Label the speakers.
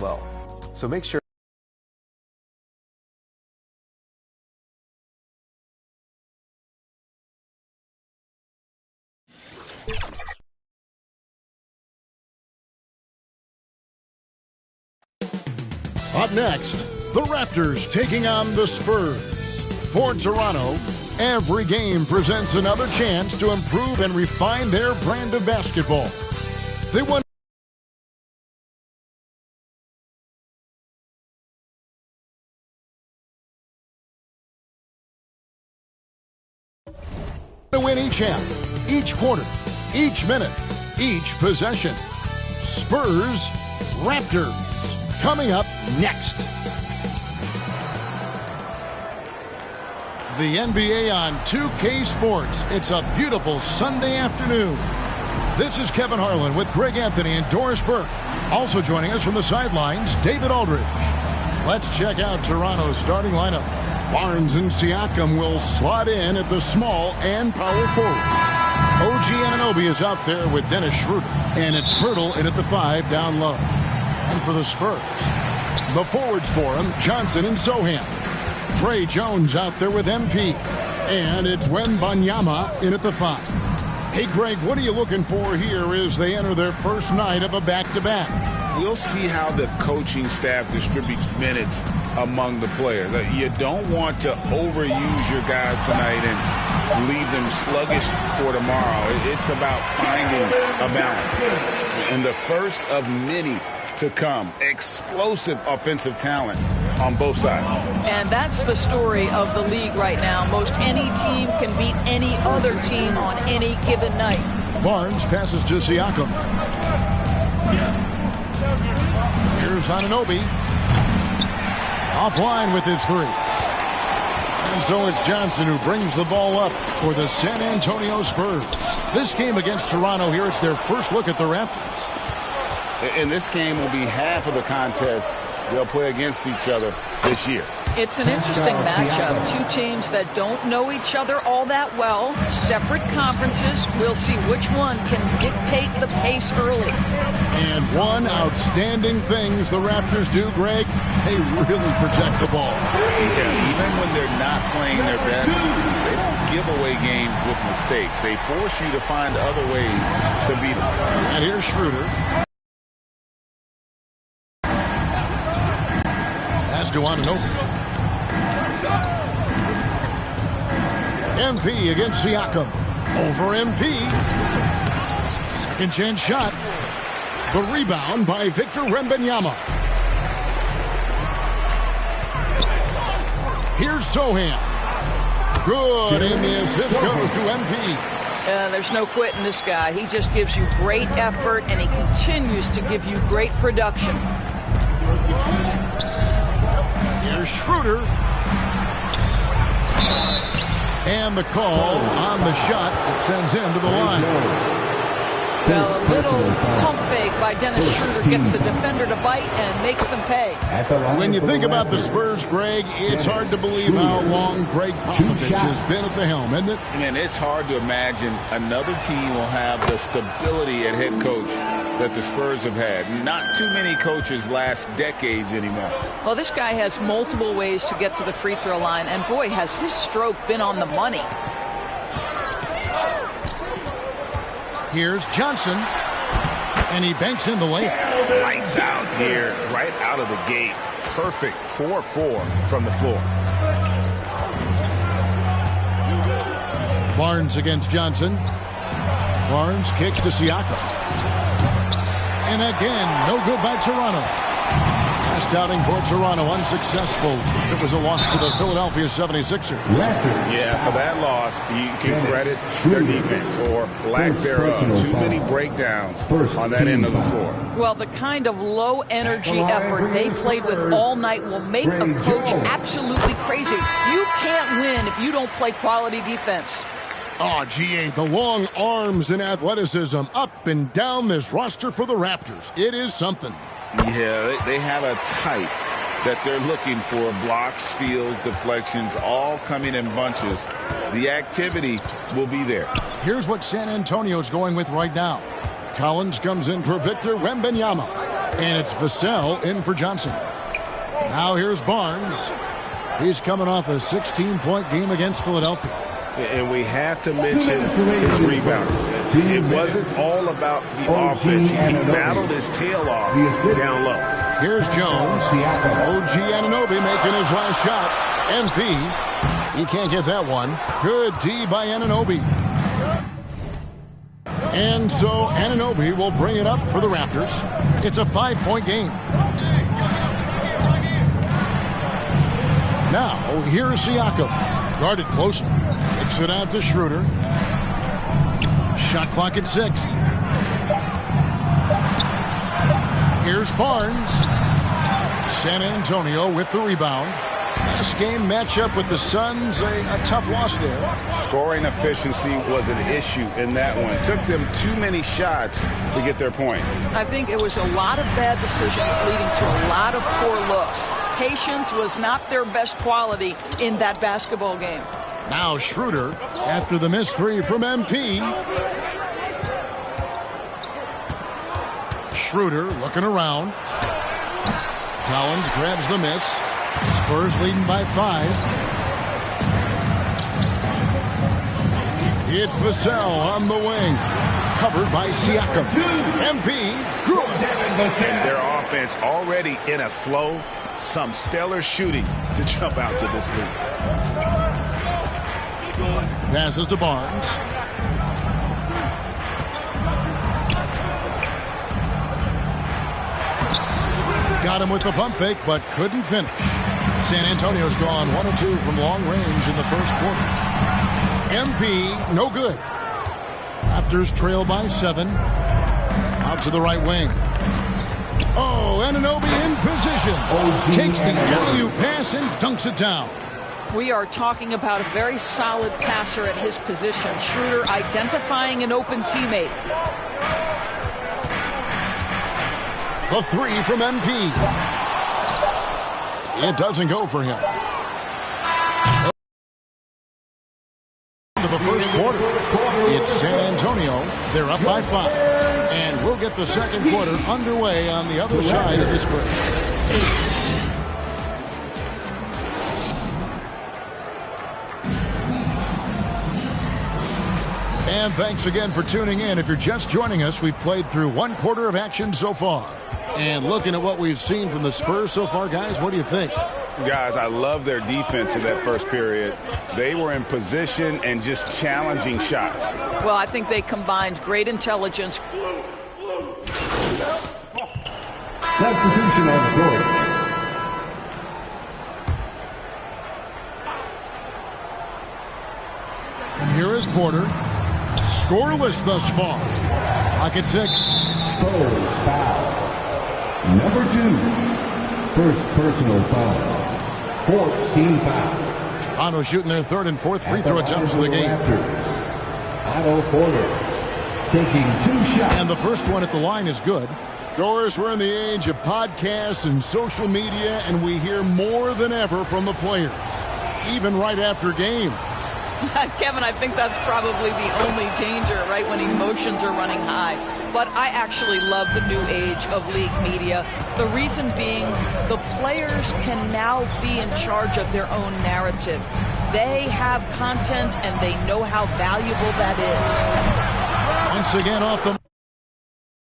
Speaker 1: well. So make sure.
Speaker 2: Up next, the Raptors taking on the Spurs. For Toronto, every game presents another chance to improve and refine their brand of basketball. They won to win each half, each quarter, each minute, each possession. Spurs, Raptors, coming up next. The NBA on 2K Sports. It's a beautiful Sunday afternoon. This is Kevin Harlan with Greg Anthony and Doris Burke. Also joining us from the sidelines, David Aldridge. Let's check out Toronto's starting lineup. Barnes and Siakam will slot in at the small and power forward. OG Anunoby is out there with Dennis Schroeder. And it's Poeltl in at the 5 down low. And for the Spurs, the forwards for him, Johnson and Sohan. Trey Jones out there with MP. And it's Wembanyama in at the 5. Hey, Greg, what are you looking for here as they enter their first night of a back-to-back?
Speaker 3: We'll see how the coaching staff distributes minutes among the players. You don't want to overuse your guys tonight and leave them sluggish for tomorrow. It's about finding a balance. And the first of many to come. Explosive offensive talent on both sides.
Speaker 4: And that's the story of the league right now. Most any team can beat any other team on any given night.
Speaker 2: Barnes passes to Siakam. Here's Anunoby. Offline with his 3. And so it's Johnson who brings the ball up for the San Antonio Spurs. This game against Toronto here, it's their first look at the Raptors.
Speaker 3: And this game will be half of the contest they'll play against each other this year.
Speaker 4: It's an interesting matchup. Two teams that don't know each other all that well. Separate conferences. We'll see which one can dictate the pace early.
Speaker 2: And one outstanding things the Raptors do, Greg, they really protect the ball.
Speaker 3: Yeah, even when they're not playing their best, they don't give away games with mistakes. They force you to find other ways to beat them.
Speaker 2: And here's Schroeder. To Anunoby. MP against Siakam. Over MP. Second chance shot. The rebound by Victor Wembanyama. Here's Sohan. Good, and the assist goes to MP.
Speaker 4: There's no quitting this guy. He just gives you great effort, and he continues to give you great production.
Speaker 2: Here's Schroeder. And the call on the shot that sends him to the line.
Speaker 4: Well, a little pump fake by Dennis Schroeder gets the defender to bite and makes them pay.
Speaker 2: When you think about the Spurs, Greg, it's hard to believe how long Greg Popovich has been at the helm, isn't it?
Speaker 3: Man, it's hard to imagine another team will have the stability at head coach that the Spurs have had. Not too many coaches last decades anymore.
Speaker 4: Well, this guy has multiple ways to get to the free throw line, and boy, has his stroke been on the money.
Speaker 2: Here's Johnson, and he banks in the layup.
Speaker 3: Lights out here, right out of the gate. Perfect 4-4 from the floor.
Speaker 2: Barnes against Johnson. Barnes kicks to Siakam. And again, no good by Toronto. Last outing for Toronto, unsuccessful. It was a loss to the Philadelphia 76ers.
Speaker 3: Yeah, for that loss, you can credit their defense or lack thereof. Too many breakdowns on that end of the floor.
Speaker 4: Well, the kind of low-energy effort they played with all night will make a coach absolutely crazy. You can't win if you don't play quality defense.
Speaker 2: Oh, GA, the long arms and athleticism up and down this roster for the Raptors. It is something.
Speaker 3: Yeah, they have a type that they're looking for. Blocks, steals, deflections, all coming in bunches. The activity will be there.
Speaker 2: Here's what San Antonio's going with right now. Collins comes in for Victor Wembanyama. And it's Vassell in for Johnson. Now here's Barnes. He's coming off a 16-point game against Philadelphia.
Speaker 3: And we have to mention his rebounds. It wasn't all about the offense. He battled his tail off down low.
Speaker 2: Here's Jones. OG Anunoby making his last shot. MP. He can't get that one. Good D by Anunoby. And so Anunoby will bring it up for the Raptors. It's a 5-point game. Now, here's Siakam. Guarded closely. Kicks it out to Schroeder. Shot clock at 6. Here's Barnes. San Antonio with the rebound. Last game matchup with the Suns, a tough loss there.
Speaker 3: Scoring efficiency was an issue in that one. Took them too many shots to get their points.
Speaker 4: I think it was a lot of bad decisions leading to a lot of poor looks. Patience was not their best quality in that basketball game.
Speaker 2: Now Schroeder after the missed 3 from MP. Schroeder looking around. Collins grabs the miss. Spurs leading by 5. It's Vassell on the wing. Covered by Siakam. MP.
Speaker 3: Their offense already in a flow. Some stellar shooting to jump out to this lead.
Speaker 2: Passes to Barnes. Got him with the pump fake, but couldn't finish. San Antonio's gone 1 of 2 from long range in the first quarter. MP, no good. Raptors trail by 7. Out to the right wing. Oh, Anunoby in position. Takes the alley-oop pass and dunks it down.
Speaker 4: We are talking about a very solid passer at his position. Schroeder identifying an open teammate.
Speaker 2: The 3 from MP. It doesn't go for him. Into the first quarter. It's San Antonio. They're up by 5. And we'll get the second quarter underway on the other side of this break. And thanks again for tuning in. If you're just joining us, we've played through 1 quarter of action so far. And looking at what we've seen from the Spurs so far, guys, what do you think?
Speaker 3: Guys, I love their defense in that first period. They were in position and just challenging shots.
Speaker 4: Well, I think they combined great intelligence.
Speaker 1: Substitution on the court.
Speaker 2: Here is Porter. Scoreless thus far. Rocket 6.
Speaker 1: Spurs foul. Number 2. First personal foul. 14 foul.
Speaker 2: Toronto shooting their 3rd and 4th free throw attempts of the game.
Speaker 1: Raptors. Otto Porter taking 2 shots.
Speaker 2: And the first one at the line is good. Doris, we're in the age of podcasts and social media, and we hear more than ever from the players, even right after games.
Speaker 4: Kevin, I think that's probably the only danger, right, when emotions are running high. But I actually love the new age of league media. The reason being, the players can now be in charge of their own narrative. They have content, and they know how valuable that is.
Speaker 2: Once again off the